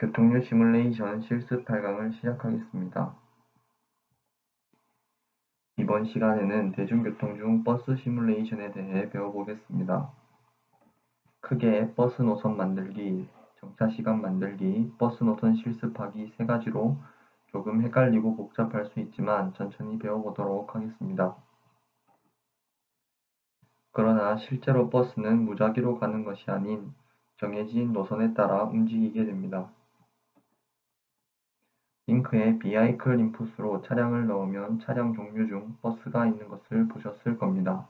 교통률 시뮬레이션 실습 8강을 시작하겠습니다. 이번 시간에는 대중교통 중 버스 시뮬레이션에 대해 배워보겠습니다. 크게 버스 노선 만들기, 정차 시간 만들기, 버스 노선 실습하기 세 가지로 조금 헷갈리고 복잡할 수 있지만 천천히 배워보도록 하겠습니다. 그러나 실제로 버스는 무작위로 가는 것이 아닌 정해진 노선에 따라 움직이게 됩니다. 링크에 비하이클 인풋으로 차량을 넣으면 차량 종류 중 버스가 있는 것을 보셨을 겁니다.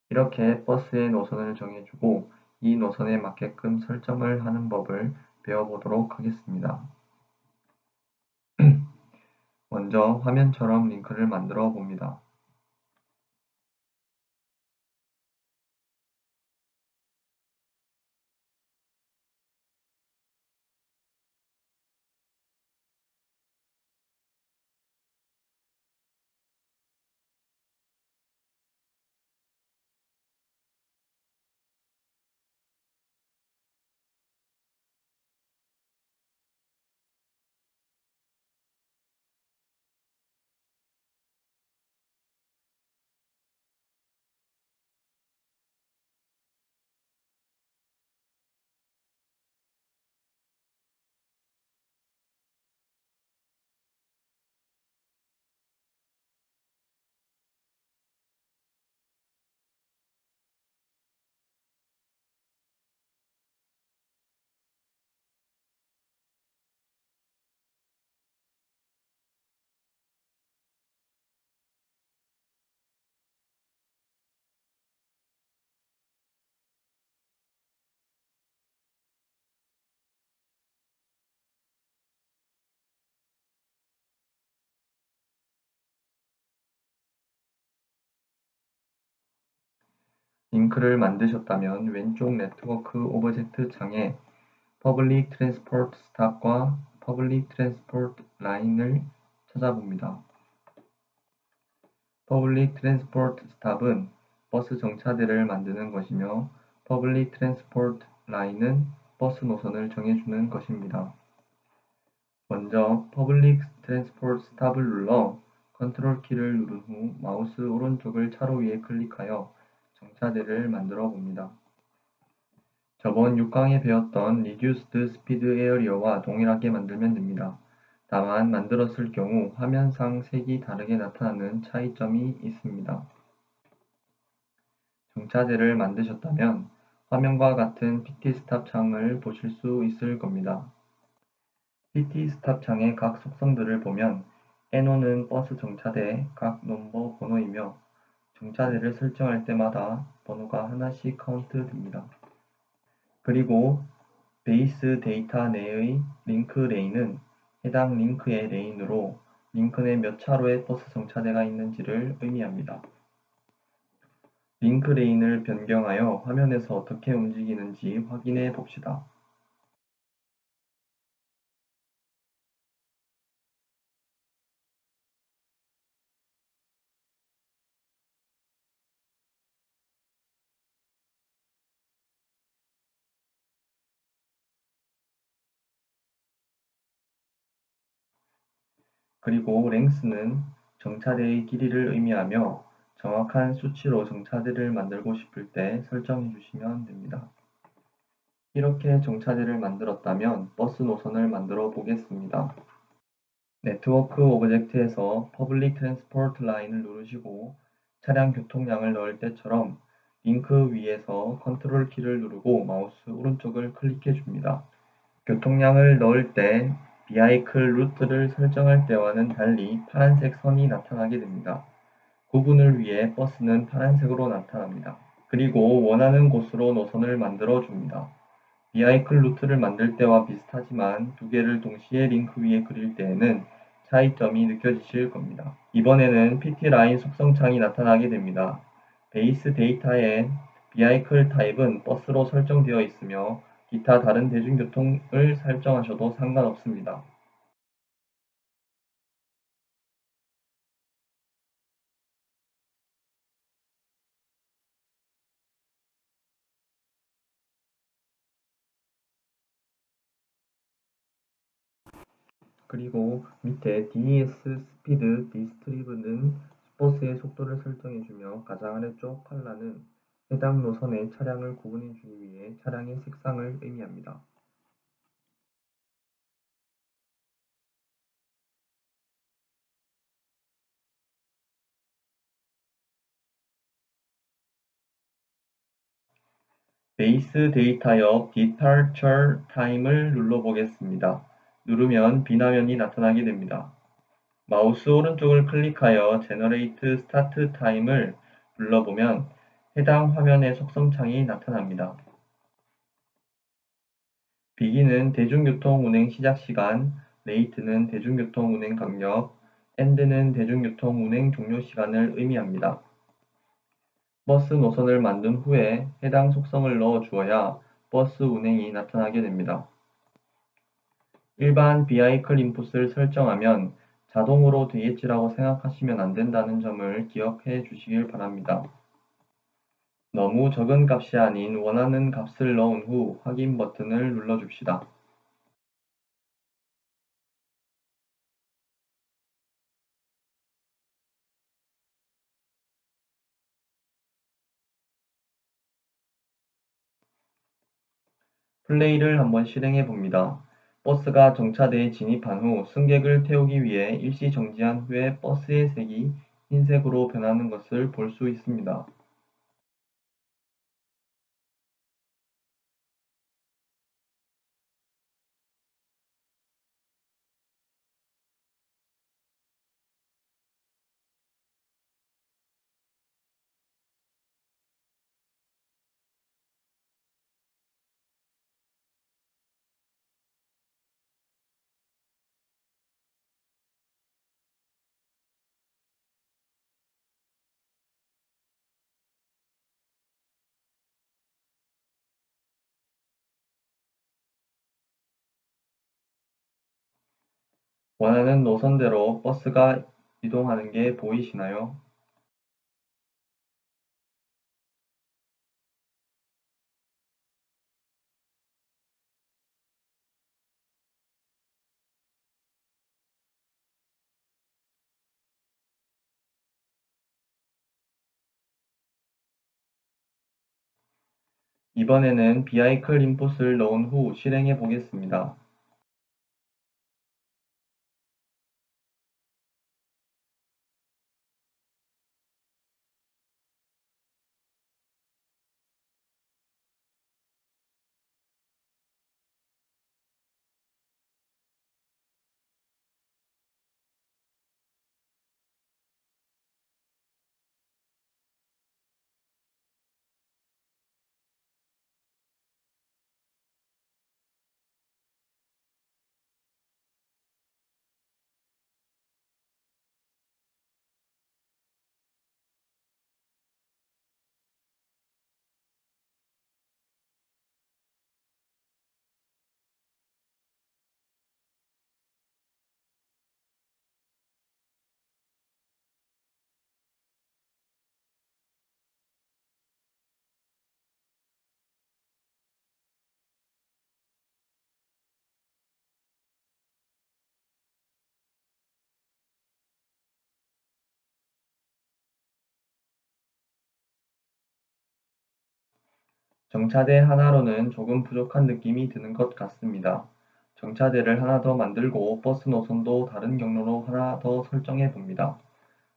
이렇게 버스의 노선을 정해주고 이 노선에 맞게끔 설정을 하는 법을 배워보도록 하겠습니다. 먼저 화면처럼 링크를 만들어 봅니다. 링크를 만드셨다면 왼쪽 네트워크 오브젝트 창에 Public Transport Stop과 Public Transport Line을 찾아봅니다. Public Transport Stop은 버스 정차대를 만드는 것이며 Public Transport Line은 버스 노선을 정해주는 것입니다. 먼저 Public Transport Stop을 눌러 컨트롤 키를 누른 후 마우스 오른쪽을 차로 위에 클릭하여 정차대를 만들어 봅니다. 저번 6강에 배웠던 Reduced Speed Area와 동일하게 만들면 됩니다. 다만 만들었을 경우 화면상 색이 다르게 나타나는 차이점이 있습니다. 정차대를 만드셨다면 화면과 같은 PTSTOP 창을 보실 수 있을 겁니다. PTSTOP 창의 각 속성들을 보면 N1은 버스 정차대 각 넘버 번호이며 정차대를 설정할 때마다 번호가 하나씩 카운트 됩니다. 그리고 베이스 데이터 내의 링크 레인은 해당 링크의 레인으로 링크 내 몇 차로에 버스 정차대가 있는지를 의미합니다. 링크 레인을 변경하여 화면에서 어떻게 움직이는지 확인해 봅시다. 그리고 랭스는 정차대의 길이를 의미하며 정확한 수치로 정차대를 만들고 싶을 때 설정해 주시면 됩니다. 이렇게 정차대를 만들었다면 버스 노선을 만들어 보겠습니다. 네트워크 오브젝트에서 Public Transport Line을 누르시고 차량 교통량을 넣을 때처럼 링크 위에서 컨트롤 키를 누르고 마우스 오른쪽을 클릭해 줍니다. 교통량을 넣을 때 비하이클 루트를 설정할 때와는 달리 파란색 선이 나타나게 됩니다. 구분을 위해 버스는 파란색으로 나타납니다. 그리고 원하는 곳으로 노선을 만들어 줍니다. 비하이클 루트를 만들 때와 비슷하지만 두 개를 동시에 링크 위에 그릴 때에는 차이점이 느껴지실 겁니다. 이번에는 PT라인 속성창이 나타나게 됩니다. 베이스 데이터에 비하이클 타입은 버스로 설정되어 있으며 기타 다른 대중교통을 설정하셔도 상관없습니다. 그리고 밑에 DES 스피드 디스트리브는 버스의 속도를 설정해주며 가장 아래쪽 컬러는 해당 노선의 차량을 구분해주기 위해 차량의 색상을 의미합니다. 베이스 데이터 옆 Departure Time을 눌러보겠습니다. 누르면 비화면이 나타나게 됩니다. 마우스 오른쪽을 클릭하여 Generate Start Time을 눌러보면 해당 화면의 속성창이 나타납니다. Begin은 대중교통 운행 시작 시간, Late는 대중교통 운행 강력, End는 대중교통 운행 종료 시간을 의미합니다. 버스 노선을 만든 후에 해당 속성을 넣어 주어야 버스 운행이 나타나게 됩니다. 일반 비하이클 인풋을 설정하면 자동으로 되겠지라고 생각하시면 안 된다는 점을 기억해 주시길 바랍니다. 너무 적은 값이 아닌 원하는 값을 넣은 후 확인 버튼을 눌러줍시다. 플레이를 한번 실행해 봅니다. 버스가 정차대에 진입한 후 승객을 태우기 위해 일시 정지한 후에 버스의 색이 흰색으로 변하는 것을 볼 수 있습니다. 원하는 노선대로 버스가 이동하는 게 보이시나요? 이번에는 비하이클 인풋을 넣은 후 실행해 보겠습니다. 정차대 하나로는 조금 부족한 느낌이 드는 것 같습니다. 정차대를 하나 더 만들고 버스 노선도 다른 경로로 하나 더 설정해 봅니다.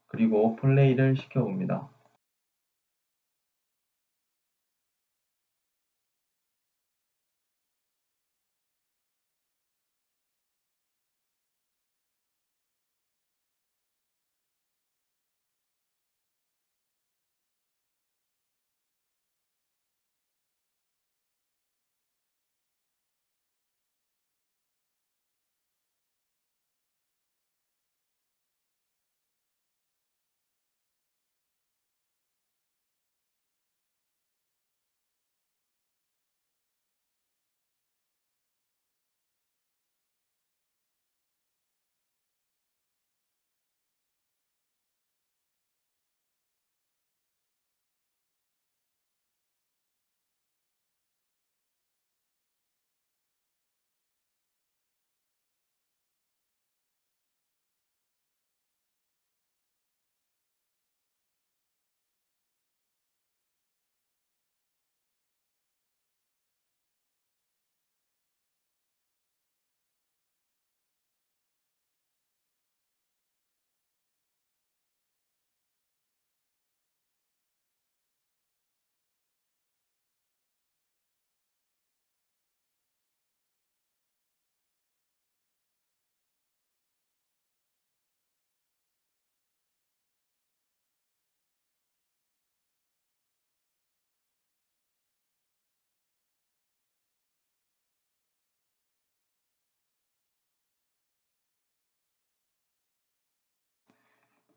그리고 플레이를 시켜 봅니다.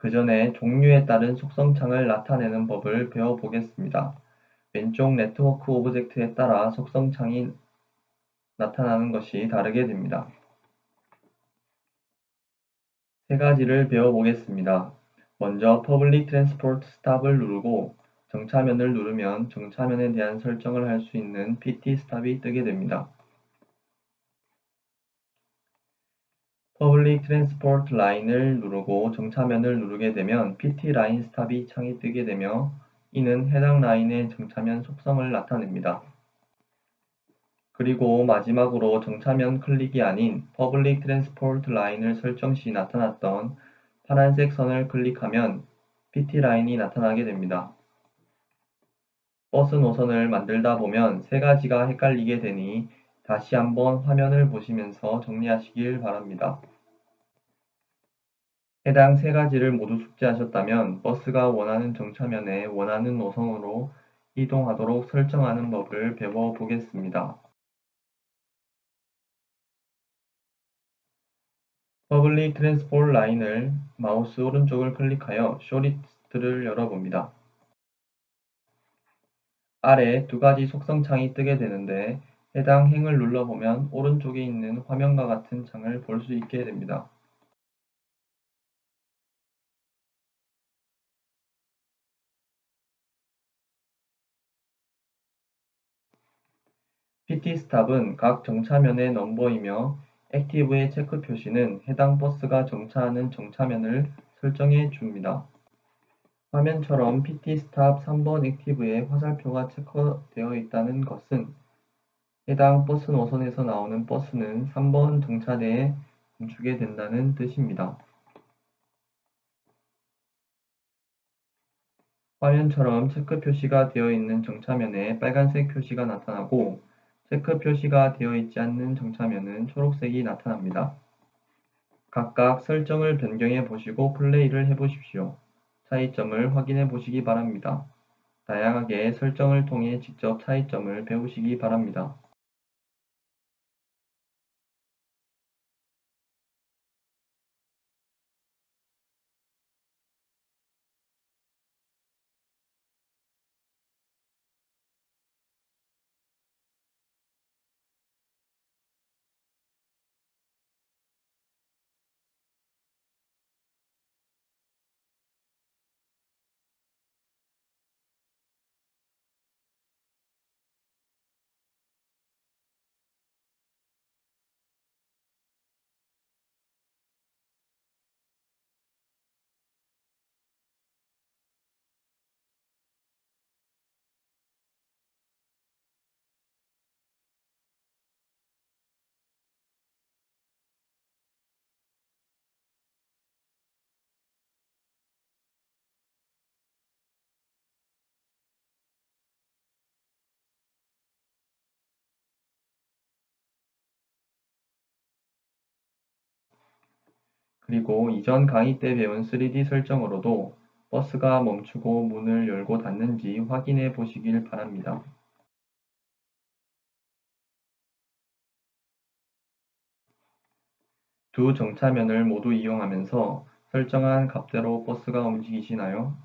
그 전에 종류에 따른 속성창을 나타내는 법을 배워보겠습니다. 왼쪽 네트워크 오브젝트에 따라 속성창이 나타나는 것이 다르게 됩니다. 세 가지를 배워보겠습니다. 먼저 Public Transport Stop을 누르고 정차면을 누르면 정차면에 대한 설정을 할 수 있는 PT Stop이 뜨게 됩니다. Public Transport Line을 누르고 정차면을 누르게 되면 PT Line Stop이 창이 뜨게 되며 이는 해당 라인의 정차면 속성을 나타냅니다. 그리고 마지막으로 정차면 클릭이 아닌 Public Transport Line을 설정 시 나타났던 파란색 선을 클릭하면 PT 라인이 나타나게 됩니다. 버스 노선을 만들다 보면 세 가지가 헷갈리게 되니 다시 한번 화면을 보시면서 정리하시길 바랍니다. 해당 세 가지를 모두 숙지하셨다면 버스가 원하는 정차면에 원하는 노선으로 이동하도록 설정하는 법을 배워보겠습니다. 퍼블릭 트랜스포트 라인을 마우스 오른쪽을 클릭하여 쇼리스트를 열어봅니다. 아래 두 가지 속성 창이 뜨게 되는데 해당 행을 눌러보면 오른쪽에 있는 화면과 같은 창을 볼 수 있게 됩니다. PT 스탑은 각 정차면의 넘버이며 액티브의 체크 표시는 해당 버스가 정차하는 정차면을 설정해 줍니다. 화면처럼 PT 스탑 3번 액티브에 화살표가 체크되어 있다는 것은 해당 버스 노선에서 나오는 버스는 3번 정차대에 멈추게 된다는 뜻입니다. 화면처럼 체크 표시가 되어 있는 정차면에 빨간색 표시가 나타나고 체크 표시가 되어 있지 않는 정차면은 초록색이 나타납니다. 각각 설정을 변경해 보시고 플레이를 해 보십시오. 차이점을 확인해 보시기 바랍니다. 다양하게 설정을 통해 직접 차이점을 배우시기 바랍니다. 그리고 이전 강의 때 배운 3D 설정으로도 버스가 멈추고 문을 열고 닫는지 확인해 보시길 바랍니다. 두 정차면을 모두 이용하면서 설정한 값대로 버스가 움직이시나요?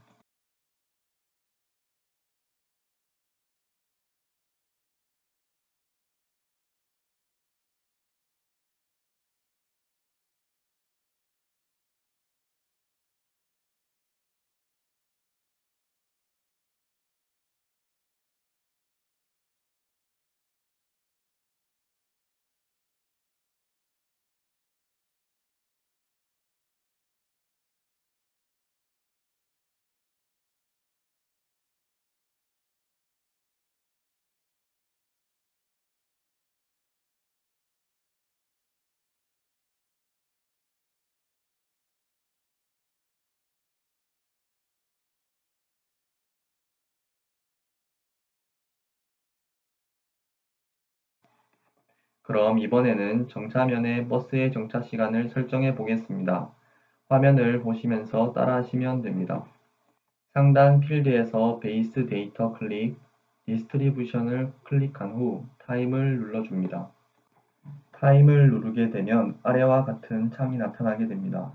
그럼 이번에는 정차면의 버스의 정차 시간을 설정해 보겠습니다. 화면을 보시면서 따라하시면 됩니다. 상단 필드에서 베이스 데이터 클릭, 디스트리뷰션을 클릭한 후 타임을 눌러줍니다. 타임을 누르게 되면 아래와 같은 창이 나타나게 됩니다.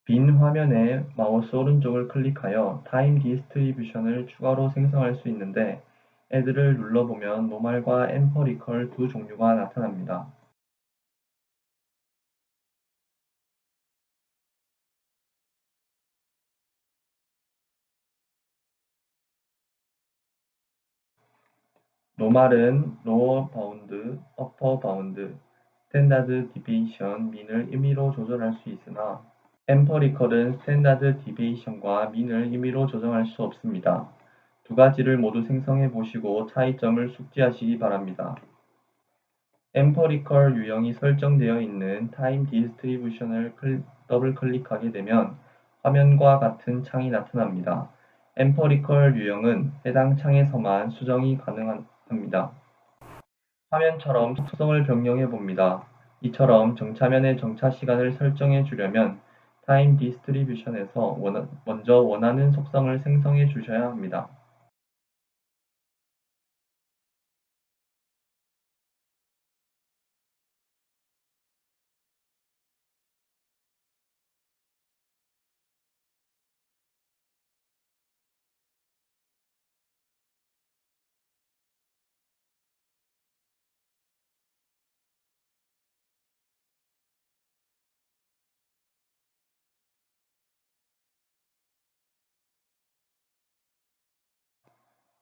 빈 화면에 마우스 오른쪽을 클릭하여 타임 디스트리뷰션을 추가로 생성할 수 있는데 Add를 눌러보면 노멀과 엠퍼리컬 두 종류가 나타납니다. 노멀은 로어 바운드, 어퍼 바운드, 스탠다드 디비에이션, 민을 임의로 조절할 수 있으나 엠퍼리컬은 스탠다드 디비에이션과 민을 임의로 조정할 수 없습니다. 두 가지를 모두 생성해 보시고 차이점을 숙지하시기 바랍니다. 엠퍼리컬 유형이 설정되어 있는 타임 디스트리뷰션을 더블 클릭하게 되면 화면과 같은 창이 나타납니다. 엠퍼리컬 유형은 해당 창에서만 수정이 가능합니다. 화면처럼 속성을 변경해 봅니다. 이처럼 정차면의 정차 시간을 설정해 주려면 타임 디스트리뷰션에서 먼저 원하는 속성을 생성해 주셔야 합니다.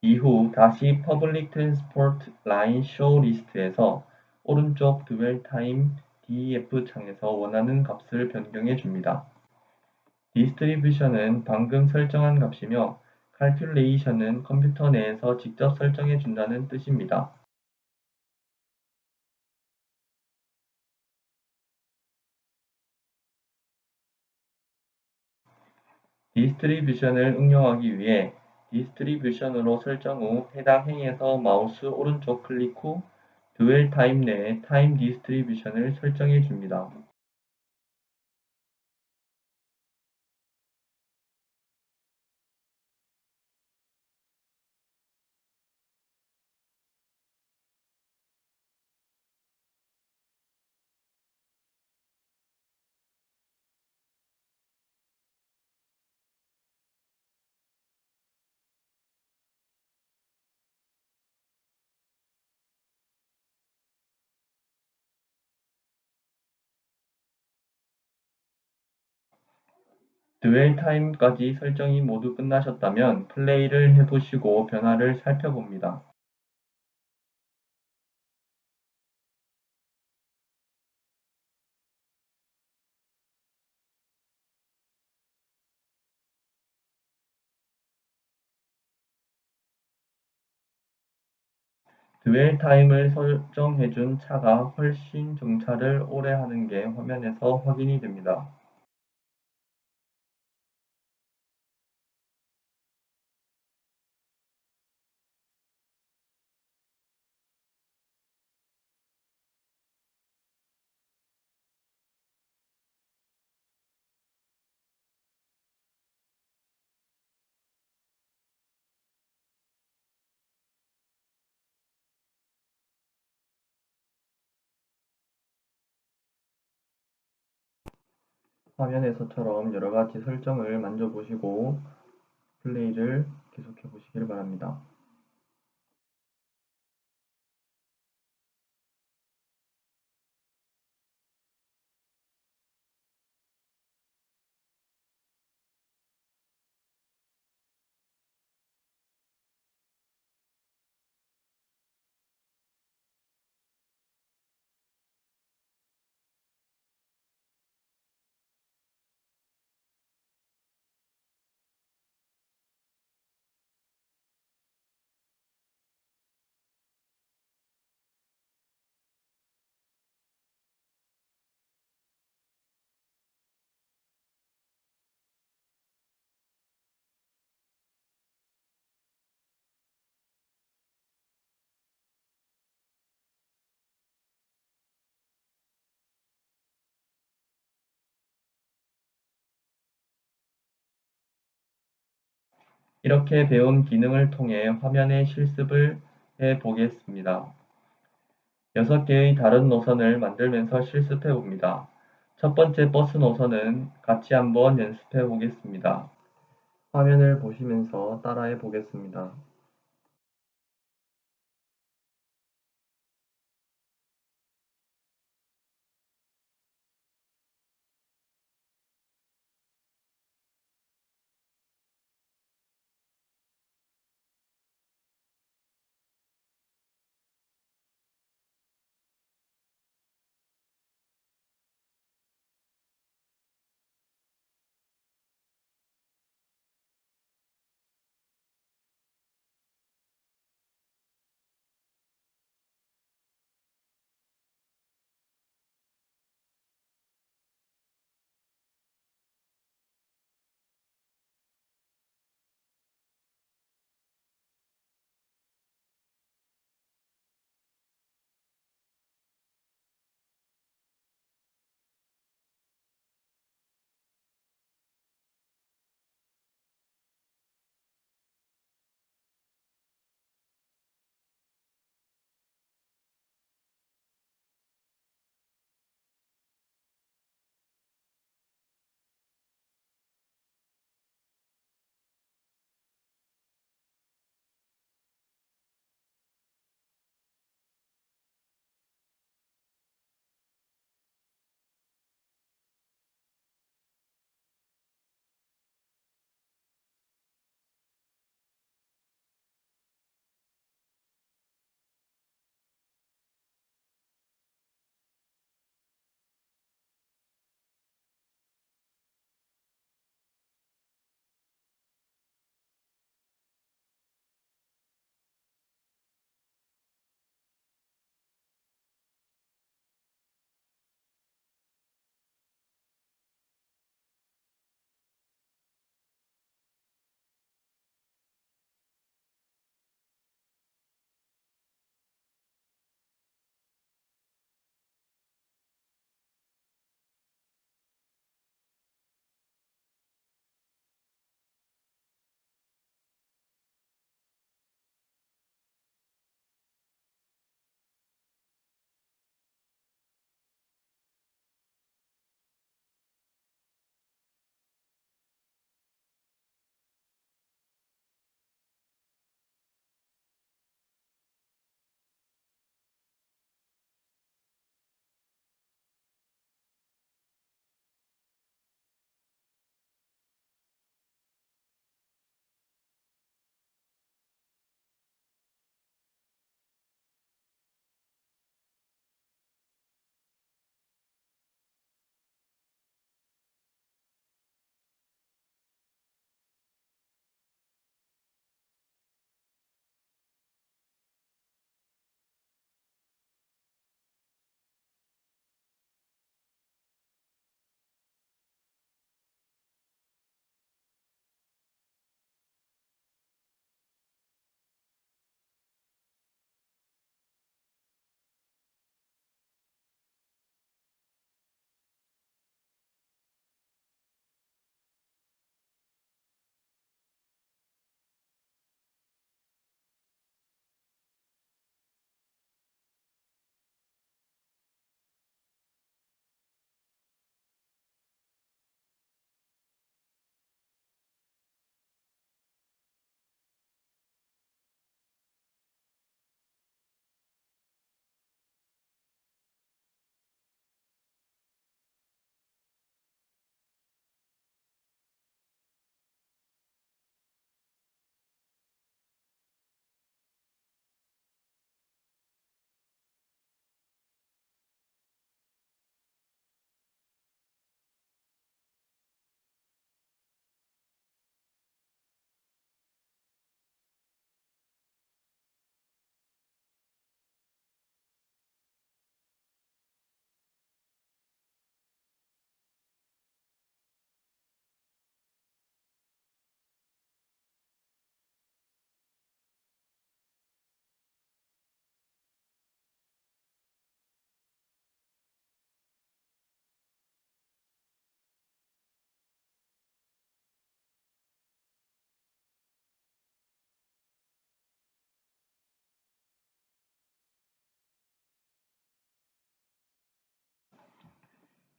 이후 다시 Public Transport Line Show List에서 오른쪽 Dwell Time DEF 창에서 원하는 값을 변경해 줍니다. 디스트리뷰션은 방금 설정한 값이며 칼큘레이션은 컴퓨터 내에서 직접 설정해 준다는 뜻입니다. 디스트리뷰션을 응용하기 위해 디스트리뷰션으로 설정 후 해당 행에서 마우스 오른쪽 클릭 후 드웰 타임 내에 타임 디스트리뷰션을 설정해 줍니다. 드웰 타임까지 설정이 모두 끝나셨다면 플레이를 해보시고 변화를 살펴봅니다. 드웰 타임을 설정해준 차가 훨씬 정차를 오래 하는 게 화면에서 확인이 됩니다. 화면에서처럼 여러가지 설정을 만져보시고 플레이를 계속해 보시길 바랍니다. 이렇게 배운 기능을 통해 화면의 실습을 해 보겠습니다. 6개의 다른 노선을 만들면서 실습해 봅니다. 첫 번째 버스 노선은 같이 한번 연습해 보겠습니다. 화면을 보시면서 따라해 보겠습니다.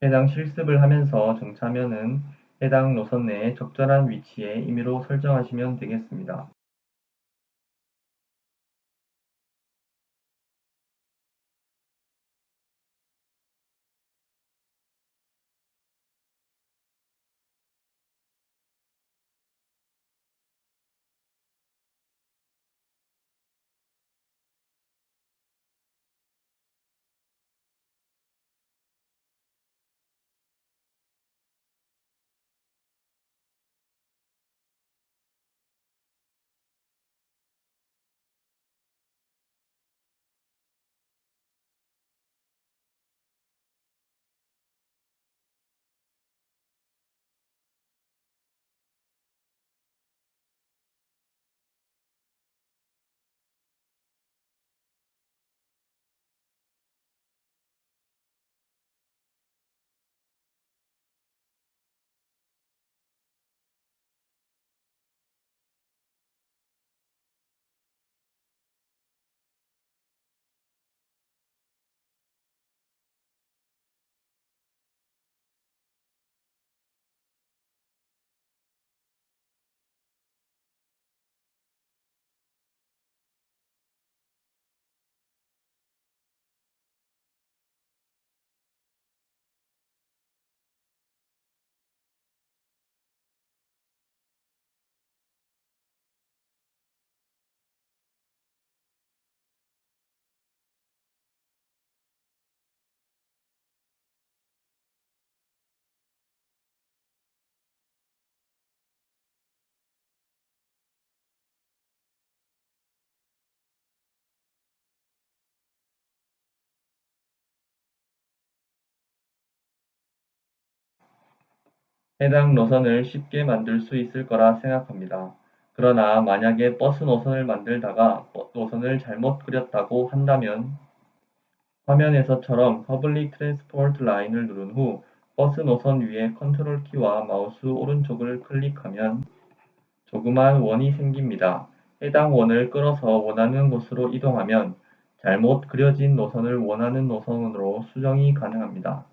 해당 실습을 하면서 정차면은 해당 노선 내에 적절한 위치에 임의로 설정하시면 되겠습니다. 해당 노선을 쉽게 만들 수 있을 거라 생각합니다. 그러나 만약에 버스 노선을 만들다가 노선을 잘못 그렸다고 한다면 화면에서처럼 퍼블릭 트랜스포트 라인을 누른 후 버스 노선 위에 컨트롤 키와 마우스 오른쪽을 클릭하면 조그만 원이 생깁니다. 해당 원을 끌어서 원하는 곳으로 이동하면 잘못 그려진 노선을 원하는 노선으로 수정이 가능합니다.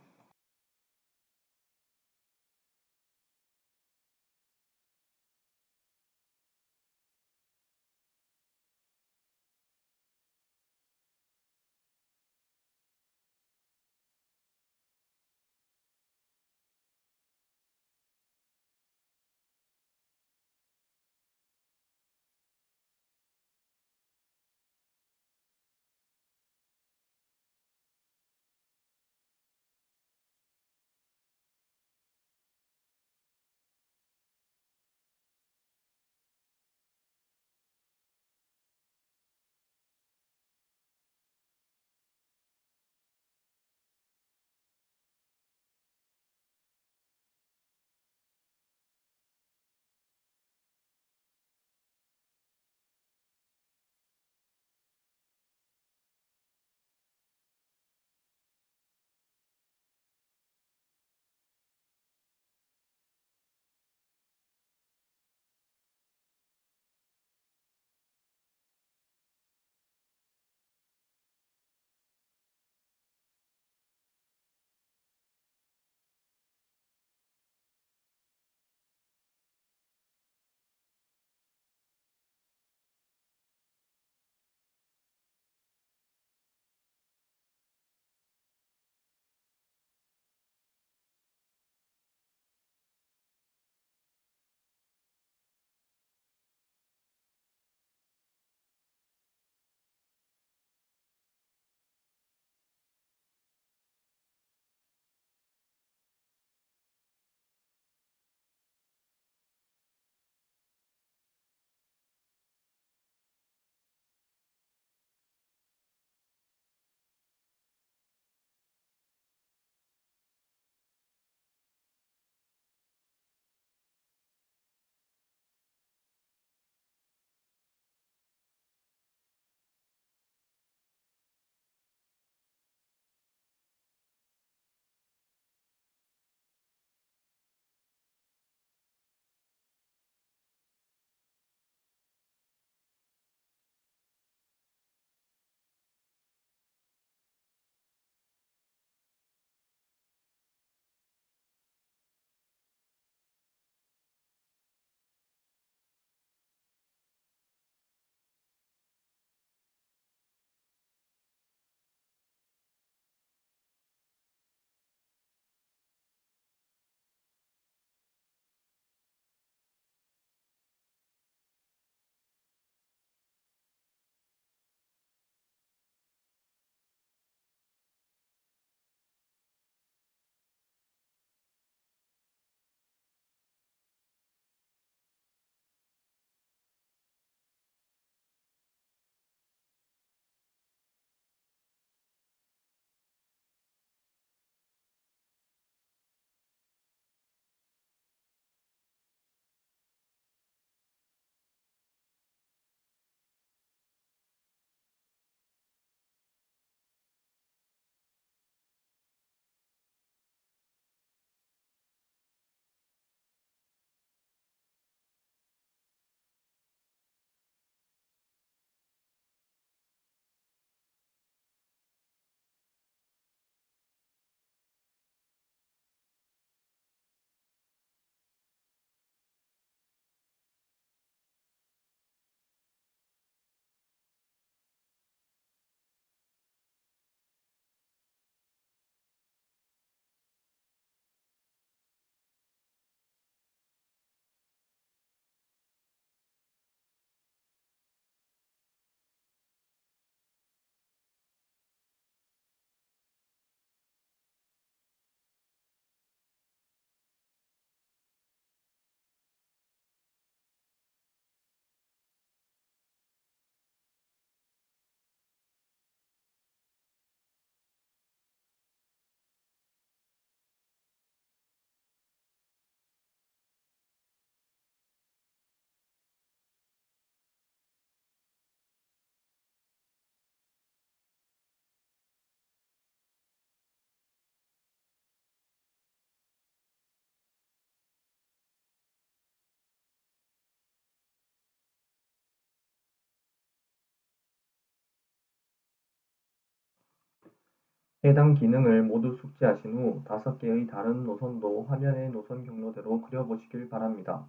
해당 기능을 모두 숙지하신 후 5개의 다른 노선도 화면의 노선 경로대로 그려보시길 바랍니다.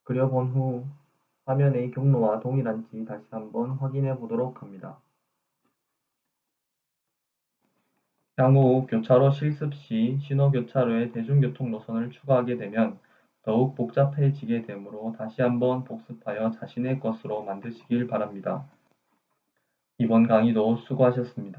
그려본 후 화면의 경로와 동일한지 다시 한번 확인해 보도록 합니다. 향후 교차로 실습 시 신호교차로에 대중교통 노선을 추가하게 되면 더욱 복잡해지게 되므로 다시 한번 복습하여 자신의 것으로 만드시길 바랍니다. 이번 강의도 수고하셨습니다.